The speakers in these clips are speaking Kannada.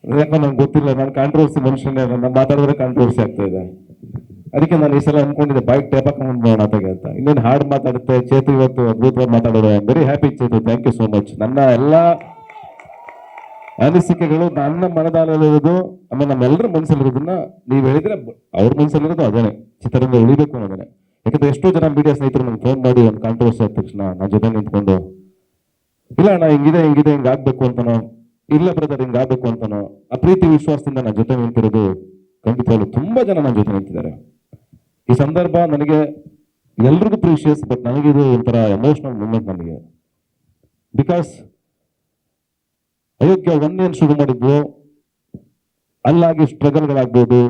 ಯಾಕೋ ನಂಗೆ ಗೊತ್ತಿಲ್ಲ, ನಾನು ಕಾಂಟ್ರವರ್ಸಿ ಮನುಷ್ಯನೇ, ನನ್ನ ಮಾತಾಡಿದ್ರೆ ಕಾಂಟ್ರವರ್ಸಿ ಆಗ್ತಾ ಇದೆ. ಅದಕ್ಕೆ ನಾನು ಈ ಸಲ ಅನ್ಕೊಂಡಿದ್ದೆ ಬೈಕ್ ಟೇಪ್ ಹಾಕೊಂಡು ಮಾತಾಗೆ ಅಂತ. ಇನ್ನೇನು ಹಾಡು ಮಾತಾಡುತ್ತೆ ಚೇತು, ಇವತ್ತು ಅದ್ಭುತವಾಗಿ ಮಾತಾಡೋದು. I am very happy Chethu, thank you so much. ನನ್ನ ಎಲ್ಲ ಅನಿಸಿಕೆಗಳು ನನ್ನ ಮನದಾಳಲ್ಲಿರೋದು, ಆಮೇಲೆ ನಮ್ಮೆಲ್ಲರ ಮನಸ್ಸಲ್ಲಿರೋದನ್ನ ನೀವು ಹೇಳಿದ್ರೆ ಅವ್ರ ಮನಸ್ಸಲ್ಲಿರೋದು ಅದೇನೆ, ಚಿತ್ರರಂಗ ಉಳಿಬೇಕು ಅನ್ನೋದೇನೆ. ಯಾಕಂದ್ರೆ ಎಷ್ಟೋ ಜನ ಮೀಡಿಯಾ ಸ್ನೇಹಿತರು ನಂಗೆ ಫೋನ್ ಮಾಡಿ ಒಂದು ಕಾಂಟ್ರವರ್ಸಿ ಆದ ತಕ್ಷಣ ನನ್ನ ಜೊತೆ ನಿಂತ್ಕೊಂಡು, ಇಲ್ಲ ಅಣ್ಣ ಹಿಂಗಿದೆ ಹಿಂಗೆ ಆಗ್ಬೇಕು ಅಂತನೋ, ಇಲ್ಲ ಬ್ರದರ್ ಹಿಂಗೆ ಆಗ್ಬೇಕು ಅಂತನೋ, ಆ ಪ್ರೀತಿ ವಿಶ್ವಾಸದಿಂದ ನನ್ನ ಜೊತೆ ನಿಂತಿರೋದು ಖಂಡಿತವಾಗ್ಲು ತುಂಬಾ ಜನ ನನ್ನ ಜೊತೆ ನಿಂತಿದ್ದಾರೆ. ಈ ಸಂದರ್ಭ ನನಗೆ ಎಲ್ರಿಗೂ ಪ್ರೀಶಿಯಸ್, ಬಟ್ ನನಗಿದು ಒಂಥರ ಎಮೋಷನಲ್ ಮೂಮೆಂಟ್ ನನಗೆ. ಬಿಕಾಸ್ ಅಯೋಗ್ಯ ಒಂದೇನು ಶುರು ಮಾಡಿದ್ವು, ಅಲ್ಲಾಗಿ ಸ್ಟ್ರಗಲ್ಗಳಾಗ್ಬೋದು,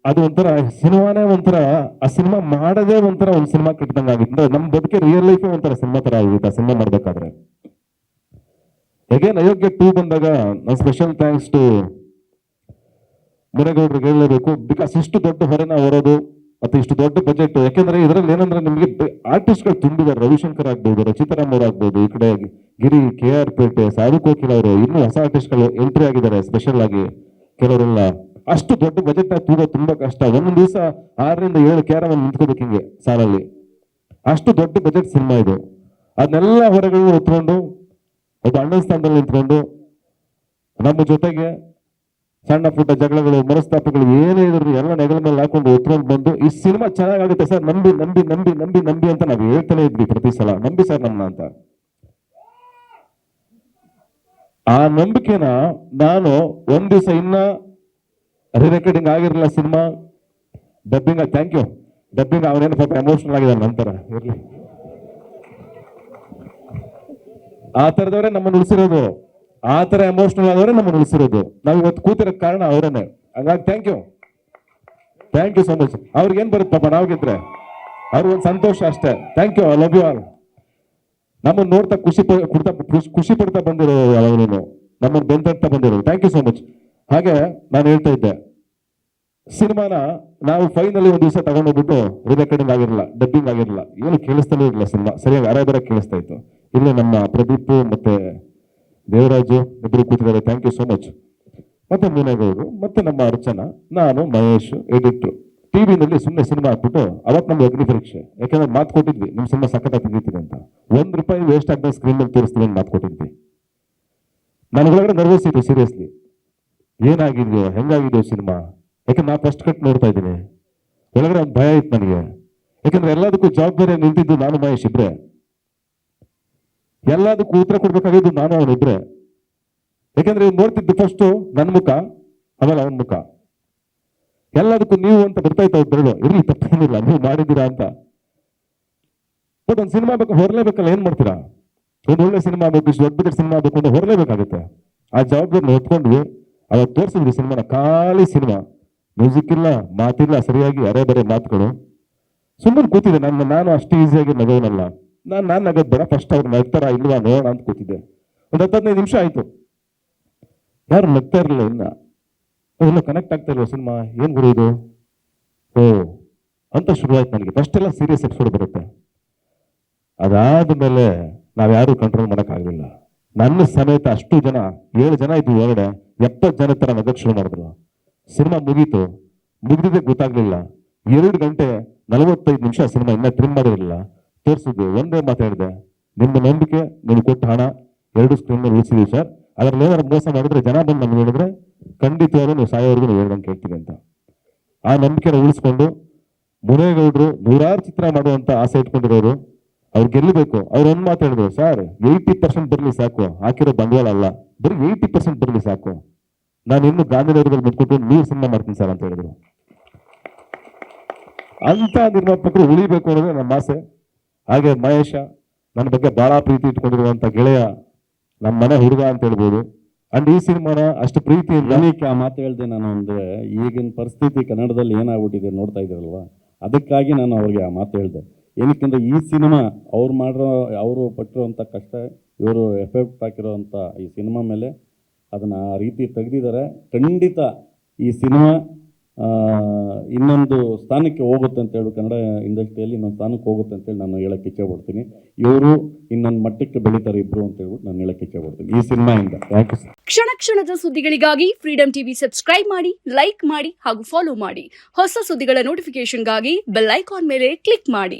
ಅದು ಒಂಥರ ಸಿನಿಮಾನೇ ಒಂಥರ, ಆ ಸಿನಿಮಾ ಮಾಡದೇ ಒಂಥರ ಒಂದು ಸಿನಿಮಾ ಕಟ್ಟಿದಂಗೆ ಆಗಿತ್ತು. ನಮ್ಮ ಬದುಕೆ ರಿಯಲ್ ಲೈಫೇ ಒಂಥರ ಸಿನಿಮಾ ತರ ಆಗಿತ್ತು ಆ ಸಿನಿಮಾ ಮಾಡ್ಬೇಕಾದ್ರೆ. ಅಗೇನ್ ಅಯೋಗ್ಯ 2 ಬಂದಾಗ ನಾನು ಸ್ಪೆಷಲ್ ಥ್ಯಾಂಕ್ಸ್ ಟು ಮುನೇಗೌಡರಿಗೆ ಹೇಳಲೇಬೇಕು. ಬಿಕಾಸ್ ಇಷ್ಟು ದೊಡ್ಡ ಹೊರೆನ ಹೊರೋದು ಅಥವಾ ಇಷ್ಟು ದೊಡ್ಡ ಬಜೆಟ್, ಯಾಕೆಂದ್ರೆ ಇದರಲ್ಲಿ ಏನಂದ್ರೆ ನಿಮಗೆ ಆರ್ಟಿಸ್ಟ್ಗಳು ತುಂಬಿದ್ದಾರೆ. ರವಿಶಂಕರ್ ಆಗ್ಬೋದು, ರಚಿತಾರಾಮ್ ಅವ್ರು ಆಗ್ಬೋದು, ಈ ಕಡೆ ಗಿರಿ, KR ಪೇಟೆ, ಸಾಧು ಕೋಕಿಲ್ ಅವರು, ಇನ್ನೂ ಹೊಸ ಆರ್ಟಿಸ್ಟ್ಗಳು ಎಂಟ್ರಿ ಆಗಿದ್ದಾರೆ ಸ್ಪೆಷಲ್ ಆಗಿ. ಕೆಲವರೆಲ್ಲ ಅಷ್ಟು ದೊಡ್ಡ ಬಜೆಟ್ ತೂಗೋದು ತುಂಬಾ ಕಷ್ಟ. ಒಂದೊಂದು ದಿವಸ 6 ರಿಂದ 7 ಕ್ಯಾರವನ್ ನಿಂತ್ಕೋಬೇಕು ಹಿಂಗೆ ಸಾಲಲ್ಲಿ. ಅಷ್ಟು ದೊಡ್ಡ ಬಜೆಟ್ ಸಿನಿಮಾ ಇದು. ಅದನ್ನೆಲ್ಲ ಹೊರಗಳು ಹೊತ್ಕೊಂಡು ಒಬ್ಬ ಅಣ್ಣನ ಸ್ಥಾನದಲ್ಲಿ ನಿಂತ್ಕೊಂಡು ನಮ್ಮ ಜೊತೆಗೆ ಸಣ್ಣ ಪುಟ್ಟ ಜಗಳಗಳು, ಮನಸ್ತಾಪಗಳು ಏನೇ ಇದ್ರು ಎಲ್ಲ ನೆಗಲ ಮೇಲೆ ಹಾಕೊಂಡು ಹೊತ್ಕೊಂಡು ಬಂದು ಈ ಸಿನಿಮಾ ಚೆನ್ನಾಗುತ್ತೆ ಸರ್, ನಂಬಿ ನಂಬಿ ನಂಬಿ ನಂಬಿ ನಂಬಿ ಅಂತ ನಾವು ಹೇಳ್ತಾನೆ ಇದ್ವಿ ಪ್ರತಿ ಸಲ, ನಂಬಿ ಸರ್ ನಮ್ಮನ್ನ ಅಂತ. ಆ ನಂಬಿಕೆನ ನಾನು ಒಂದ್ ದಿವಸ ಇನ್ನ ರಿರೆಕಾರ್ಡಿಂಗ್ ಆಗಿರಲಿಲ್ಲ cinema, dubbing, thank you dubbing, ಅವನೇನು ಪಾಪ ಎಮೋಷನಲ್ ಆಗಿದ್ದಾನೆ ನಂತರ, ಇರ್ಲಿ. ಆ ತರದವರೇ ನಮ್ಮನ್ನು ಉಳಿಸಿರೋದು, ಆ ತರ ಎಮೋಷನಲ್ ಆದವರೇ ನಮ್ಮನ್ನು ಉಳಿಸಿರೋದು. ನಾವು ಇವತ್ತು ಕೂತಿರೋ ಕಾರಣ ಅವರೇನೆ. ಹಂಗಾಗಿ ಥ್ಯಾಂಕ್ ಯು ಸೋ ಮಚ್. ಅವ್ರಿಗೇನ್ ಬರುತ್ತೆ ಪಾಪ ನಾವು ಗೆದ್ರೆ, ಅವ್ರಿಗೊಂದು ಸಂತೋಷ ಅಷ್ಟೇ. Thank you, I love you all. ನಮ್ಮನ್ನು ನೋಡ್ತಾ ಖುಷಿ ಪಡ್ತಾ ಬಂದಿರೋ, ಯಾವಾಗಲೂ ನಮ್ಮನ್ನು ಬೆಂತಡ್ತಾ ಬಂದಿರೋರು. Thank you so much. ಹಾಗೆ ನಾನು ಹೇಳ್ತಾ ಇದ್ದೆ, ಸಿನಿಮಾನ ನಾವು ಫೈನಲಿ ಒಂದು ದಿವಸ ತಗೊಂಡೋಗ್ಬಿಟ್ಟು ರಿರೆಕಾರ್ಡಿಂಗ್ ಆಗಿರಲಿಲ್ಲ, ಡಬ್ಬಿಂಗ್ ಆಗಿರಲಿಲ್ಲ, ಏನು ಕೇಳಿಸ್ತಾನೆ ಇರಲಿಲ್ಲ ಸಿನಿಮಾ, ಸರಿಯಾಗಿ ಅರಾಬರ ಕೇಳಿಸ್ತಾ ಇತ್ತು. ಇಲ್ಲಿ ನಮ್ಮ ಪ್ರದೀಪ್ ಮತ್ತೆ ದೇವರಾಜು ಇಬ್ಬರು ಕೂತಿದ್ದಾರೆ, ಥ್ಯಾಂಕ್ ಯು ಸೋ ಮಚ್. ಮತ್ತೆ ಮುನೇಗೌಡರು, ಮತ್ತೆ ನಮ್ಮ ಅರ್ಚನಾ, ನಾನು, ಮಹೇಶ್ ಎಡಿಟ್ರು ಟಿವಿನಲ್ಲಿ ಸುಮ್ಮನೆ ಸಿನಿಮಾ ಹಾಕ್ಬಿಟ್ಟು ಅವತ್ತು ನಮ್ಗೆ ಅಗ್ನಿ ಪರೀಕ್ಷೆ. ಯಾಕಂದ್ರೆ ಮಾತು ಕೊಟ್ಟಿದ್ವಿ ನಿಮ್ಮ ಸಿನಿಮಾ ಸಖತ್ತಾಗಿ ತೆಗಿತೀವಿ ಅಂತ, ₹1 ವೇಸ್ಟ್ ಆಗದೆ ಸ್ಕ್ರೀನ್ ಮೇಲೆ ತೋರಿಸ್ತೀವಿ ಅಂತ ಮಾತು ಕೊಟ್ಟಿದ್ವಿ. ನನಗೊಳಗಡೆ ನರ್ವಸ್ ಇತ್ತು ಸೀರಿಯಸ್ಲಿ, ಏನಾಗಿದೆಯೋ ಹೆಂಗಾಗಿದೆಯೋ ಸಿನಿಮಾ. ಯಾಕಂದ್ರೆ ನಾ ಫಸ್ಟ್ ಕಟ್ ನೋಡ್ತಾ ಇದ್ದೀನಿ, ಒಳಗಡೆ ಒಂದು ಭಯ ಇತ್ತು ನನಗೆ. ಯಾಕಂದ್ರೆ ಎಲ್ಲದಕ್ಕೂ ಜವಾಬ್ದಾರಿ ನಿಂತಿದ್ದು ನಾನು ಮಹೇಶ್ ಇಬ್ರೆ, ಎಲ್ಲದಕ್ಕೂ ಉತ್ತರ ಕೊಡ್ಬೇಕಾಗಿದ್ದು ನಾನು ಅವನಿಬ್ರೆ. ಯಾಕಂದ್ರೆ ಇವ್ನು ನೋಡ್ತಿದ್ದು ಫಸ್ಟ್ ನನ್ನ ಮುಖ, ಆಮೇಲೆ ಅವನ ಮುಖ. ಎಲ್ಲದಕ್ಕೂ ನೀವು ಅಂತ ಬರ್ತಾ ಇತ್ತು ಬೆರಳು, ಇರ್ಲಿ ತಪ್ಪೇನಿಲ್ಲ ನೀವು ಮಾಡಿದ್ದೀರಾ ಅಂತ. ಬಟ್ ಒಂದು ಸಿನಿಮಾ ಬೇಕು, ಹೊರಲೇಬೇಕಲ್ಲ, ಏನ್ ಮಾಡ್ತೀರಾ? ಒಂದು ಒಳ್ಳೆ ಸಿನಿಮಾ ಬೇಕು, ಇಷ್ಟು ದೊಡ್ಡ ಬಜೆಟ್ ಸಿನಿಮಾ ಬೇಕು ಅಂತ ಹೊರಲೇಬೇಕಾಗುತ್ತೆ. ಆ ಜವಾಬ್ದಾರಿ ಹೊತ್ಕೊಂಡ್ವಿ. ಅವತ್ತು ತೋರಿಸಿದ್ವಿ ಸಿನಿಮಾನ, ಖಾಲಿ ಸಿನಿಮಾ, ಮ್ಯೂಸಿಕ್ ಇಲ್ಲ, ಮಾತಿಲ್ಲ, ಸರಿಯಾಗಿ ಅರೆ ಬರೆ ಮಾತುಗಳು. ಸುಮ್ಮನೆ ಕೂತಿದ್ದೆ ನಾನು ಅಷ್ಟು ಈಸಿಯಾಗಿ ನಗೋನಲ್ಲ. ನಾನು ನಗದ್ ಬೇಡ, ಫಸ್ಟ್ ಅವ್ರು ನಗ್ತಾರ ಇಲ್ವಾ ನೋಡೋಣ ಅಂತ ಕೂತಿದ್ದೆ. ಒಂದು 10-15 ನಿಮಿಷ ಆಯ್ತು, ಯಾರು ನಗ್ತಾ ಇರಲಿಲ್ಲ. ಇನ್ನ ಕನೆಕ್ಟ್ ಆಗ್ತಾ ಇಲ್ವ ಸಿನಿಮಾ, ಏನ್ ಗುರು ಇದು ಓ ಅಂತ ಶುರುವಾಯ್ತು ನನಗೆ. ಫಸ್ಟ್ ಎಲ್ಲ ಸೀರಿಯಸ್ ಎಪಿಸೋಡ್ ಬರುತ್ತೆ, ಅದಾದ್ಮೇಲೆ ನಾವ್ಯಾರು ಕಂಟ್ರೋಲ್ ಮಾಡೋಕ್ಕಾಗಲಿಲ್ಲ. ನನ್ನ ಸಮೇತ ಅಷ್ಟು ಜನ, 7 ಜನ ಇದ್ವಿ ಹೊರಗಡೆ, 70 ಜನ ತರ ನಗಕ್ ಶುರು ಮಾಡಿದ್ರು. ಸಿನಿಮಾ ಮುಗೀತು, ಮುಗಿದಿದ್ದೆ ಗೊತ್ತಾಗ್ಲಿಲ್ಲ. 2 ಗಂಟೆ 45 ನಿಮಿಷ ಸಿನಿಮಾ ಇನ್ನ ಟ್ರಿಮ್ ಮಾಡಿರಲಿಲ್ಲ, ತೋರಿಸಿದ್ವಿ. ಒಂದೇ ಮಾತಾಡಿದೆ, ನಿಮ್ಮ ನಂಬಿಕೆ, ನೀವು ಕೊಟ್ಟ ಹಣ 2 ಸ್ಕ್ರೀನ್ ಮೇಲೆ ಉಳಿಸಿದ್ವಿ ಸರ್. ಅದ್ರಲ್ಲಿ ಏನಾದ್ರು ಮೋಸ ಮಾಡಿದ್ರೆ ಜನ ಬಂದು ನಮ್ಗೆ ಹೇಳಿದ್ರೆ ಖಂಡಿತವಾಗ್ಲೂ ನೀವು ಸಾಯೋವರೆಗೂ ನೀವು ಹೇಳ್ದಂಗೆ ಕೇಳ್ತೀವಿ ಅಂತ. ಆ ನಂಬಿಕೆನ ಉಳಿಸ್ಕೊಂಡು ಮುನೇಗೌಡರು ನೂರಾರು ಚಿತ್ರ ಮಾಡುವಂತ ಆಸೆ ಇಟ್ಕೊಂಡಿರೋರು, ಅವ್ರು ಗೆಲ್ಲಬೇಕು. ಅವ್ರು ಒಂದ್ ಮಾತು ಹೇಳಿದ್ರು, ಸರ್ 80% ಬರಲಿ ಸಾಕು, ಹಾಕಿರೋ ಬಂಡವಾಳ ಅಲ್ಲ, ಬರೀ 80% ಬರಲಿ ಸಾಕು, ನಾನು ಇನ್ನು ಗಾಂಧಿನಗರದಲ್ಲಿ ಮುಟ್ಕೊಟ್ಟು ನೀವು ಸಿನಿಮಾ ಮಾಡ್ತೀನಿ ಸರ್ ಅಂತ ಹೇಳಿದ್ರು. ಅಂತ ನಿರ್ಮಾಪಕರು ಉಳಿಬೇಕು ಅನ್ನೋದು ನಮ್ಮ ಆಸೆ. ಹಾಗೆ ಮಹೇಶ ನನ್ನ ಬಗ್ಗೆ ಬಹಳ ಪ್ರೀತಿ ಇಟ್ಕೊಂಡಿರುವಂತ ಗೆಳೆಯ, ನಮ್ಮ ಮನೆ ಹುಡುಗ ಅಂತ ಹೇಳ್ಬೋದು. ಅಂಡ್ ಈ ಸಿನಿಮಾನ ಅಷ್ಟು ಪ್ರೀತಿಯಿಂದ ಏನಕ್ಕೆ ಆ ಮಾತು ಹೇಳ್ದೆ ನಾನು ಅಂದ್ರೆ, ಈಗಿನ ಪರಿಸ್ಥಿತಿ ಕನ್ನಡದಲ್ಲಿ ಏನಾಗ್ಬಿಟ್ಟಿದೆ ನೋಡ್ತಾ ಇದ್ದೀರಲ್ವಾ, ಅದಕ್ಕಾಗಿ ನಾನು ಅವ್ರಿಗೆ ಆ ಮಾತು ಹೇಳಿದೆ. ಏನಕ್ಕೆಂದ್ರೆ ಈ ಸಿನಿಮಾ ಅವರು ಪಟ್ಟಿರೋಂಥ ಕಷ್ಟ, ಇವರು ಎಫೆಕ್ಟ್ ಹಾಕಿರೋಂಥ ಈ ಸಿನಿಮಾ ಮೇಲೆ ಅದನ್ನು ಆ ರೀತಿ ತೆಗೆದಿದ್ದಾರೆ. ಖಂಡಿತ ಈ ಸಿನಿಮಾ ಇನ್ನೊಂದು ಸ್ಥಾನಕ್ಕೆ ಹೋಗುತ್ತೆ ಅಂತೇಳಿ, ಕನ್ನಡ ಇಂಡಸ್ಟ್ರಿಯಲ್ಲಿ ಇನ್ನೊಂದು ಸ್ಥಾನಕ್ಕೆ ಹೋಗುತ್ತೆ ಅಂತೇಳಿ ನಾನು ಹೇಳಕ್ಕೆ ಇಚ್ಛೆ ಪಡ್ತೀನಿ. ಇವರು ಇನ್ನೊಂದು ಮಟ್ಟಕ್ಕೆ ಬೆಳೀತಾರೆ ಇಬ್ಬರು ಅಂತ ಹೇಳ್ಬಿಟ್ಟು ನಾನು ಹೇಳಕ್ಕೆ ಇಚ್ಛೆ ಪಡ್ತೀನಿ ಈ ಸಿನಿಮಾಯಿಂದ. Thank you sir. ಕ್ಷಣ ಕ್ಷಣದ ಸುದ್ದಿಗಳಿಗಾಗಿ ಫ್ರೀಡಂ ಟಿವಿ ಸಬ್ಸ್ಕ್ರೈಬ್ ಮಾಡಿ, ಲೈಕ್ ಮಾಡಿ ಹಾಗೂ ಫಾಲೋ ಮಾಡಿ. ಹೊಸ ಸುದ್ದಿಗಳ ನೋಟಿಫಿಕೇಶನ್ಗಾಗಿ ಬೆಲ್ ಐಕಾನ್ ಮೇಲೆ ಕ್ಲಿಕ್ ಮಾಡಿ.